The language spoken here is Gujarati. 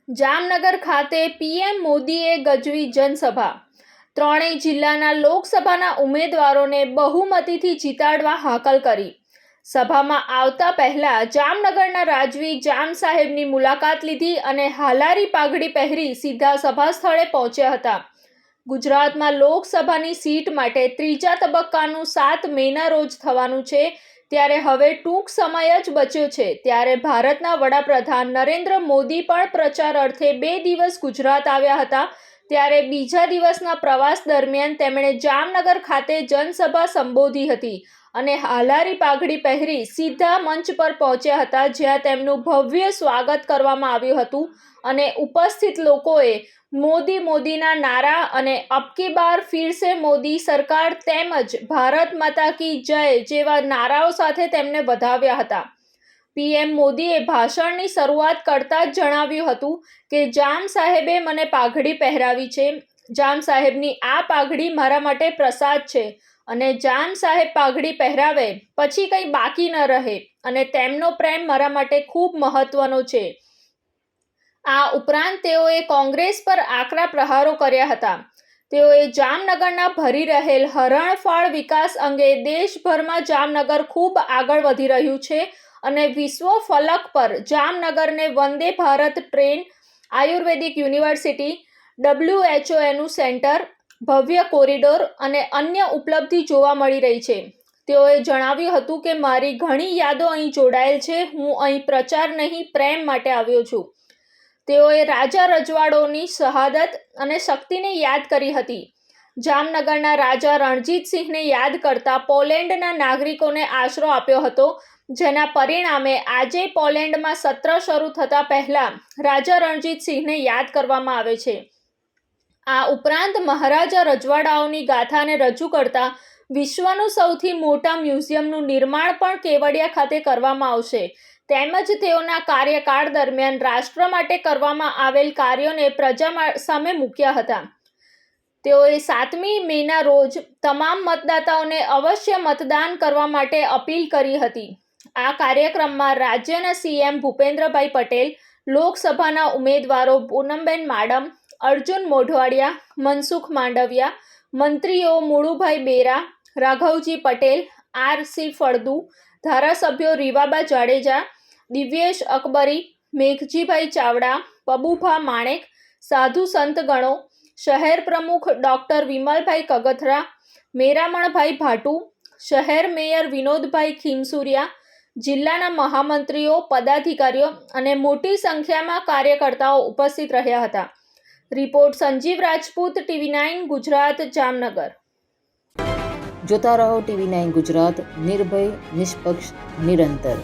જામનગર ખાતે પીએમ મોદીએ ગજવી જનસભા. ત્રણેય જિલ્લાના લોકસભાના ઉમેદવારોને બહુમતીથી જીતાડવા હાકલ કરી. સભામાં આવતા પહેલા જામનગરના રાજવી જામ સાહેબની મુલાકાત લીધી અને હાલારી પાઘડી પહેરી સીધા સભા સ્થળે પહોંચ્યા હતા. ગુજરાતમાં લોકસભાની સીટ માટે ત્રીજા તબક્કાનું 7 મેના રોજ થવાનું છે. ત્યારે હવે ટૂંક સમય જ બચ્યો છે. ત્યારે ભારતના વડાપ્રધાન નરેન્દ્ર મોદી પણ પ્રચાર અર્થે 2 દિવસ ગુજરાત આવ્યા હતા. ત્યારે બીજા દિવસના પ્રવાસ દરમિયાન તેમણે જામનગર ખાતે જનસભા સંબોધી હતી અને હાલારી પાઘડી પહેરી સીધા મંચ પર પહોંચ્યા હતા, જ્યાં તેમનું ભવ્ય સ્વાગત કરવામાં આવ્યું હતું અને ઉપસ્થિત લોકોએ મોદી મોદીના નારા અને અબ કી બાર ફિર સે મોદી સરકાર તેમજ ભારત માતા કી જય જેવા નારાઓ સાથે તેમને વધાવ્યા હતા. પીએમ મોદીએ ભાષણની શરૂઆત કરતા જ જણાવ્યું હતું કે જામ સાહેબે મને પાઘડી પહેરાવી છે. જામ સાહેબની આ પાઘડી મારા માટે પ્રસાદ છે અને જામ સાહેબ પાઘડી પહેરાવે પછી કંઈ બાકી ન રહે અને તેમનો પ્રેમ મારા માટે ખૂબ મહત્વનો છે. આ ઉપરાંત તેઓએ કોંગ્રેસ પર આકરા પ્રહારો કર્યા હતા. તેઓએ જામનગરના ભરી રહેલ હરણફાળ વિકાસ અંગે દેશભરમાં જામનગર ખૂબ આગળ વધી રહ્યું છે અને વિશ્વ ફલક પર જામનગરને વંદે ભારત ટ્રેન, આયુર્વેદિક યુનિવર્સિટી, WHOનું સેન્ટર, ભવ્ય કોરિડોર અને અન્ય ઉપલબ્ધિ જોવા મળી રહી છે. તેઓએ જણાવ્યું હતું કે મારી ઘણી યાદો અહીં જોડાયેલ છે. હું અહીં પ્રચાર નહીં, પ્રેમ માટે આવ્યો છું. તેઓએ રાજા રજવાડોની શહાદત અને શક્તિને યાદ કરી હતી. જામનગરના રાજા રણજીતસિંહને યાદ કરતા પોલેન્ડના નાગરિકોને આશરો આપ્યો હતો, જેના પરિણામે આજે પોલેન્ડમાં સત્ર શરૂ થતા પહેલા રાજા રણજીતસિંહને યાદ કરવામાં આવે છે. આ ઉપરાંત મહારાજા રજવાડાઓની ગાથાને રજૂ કરતા વિશ્વનું સૌથી મોટા મ્યુઝિયમનું નિર્માણ પણ કેવડિયા ખાતે કરવામાં આવશે. તેમજ તેઓના કાર્યકાળ દરમિયાન રાષ્ટ્ર માટે કરવામાં આવેલ કાર્યોને પ્રજા સામે મૂક્યા હતા. તેઓએ 7મી મેના રોજ તમામ મતદાતાઓને અવશ્ય મતદાન કરવા માટે અપીલ કરી હતી. આ કાર્યક્રમમાં રાજ્યના CM ભૂપેન્દ્રભાઈ પટેલ, લોકસભાના ઉમેદવારો પૂનમબેન માડમ, અર્જુન મોઢવાડિયા, મનસુખ માંડવિયા, મંત્રીઓ મુળુભાઈ બેરા, રાઘવજી પટેલ, RC ફળદુ, ધારાસભ્યો રીવાબા જાડેજા, દિવ્યેશ અકબરી, મેઘજીભાઈ ચાવડા, પબુભા માણેક, સાધુ સંતગણો, શહેર પ્રમુખ ડૉક્ટર વિમલભાઈ કગથરા, મેરામણભાઈ ભાટુ, શહેર મેયર વિનોદભાઈ ખીમસુરિયા, જિલ્લાના મહામંત્રીઓ, પદાધિકારીઓ અને મોટી સંખ્યામાં કાર્યકર્તાઓ ઉપસ્થિત રહ્યા હતા. Report Sanjeev Rajput, TV9 Gujarat, Jamnagar. જોતા રહો TV9 ગુજરાત, નિર્ભય, નિષ્પક્ષ, નિરંતર.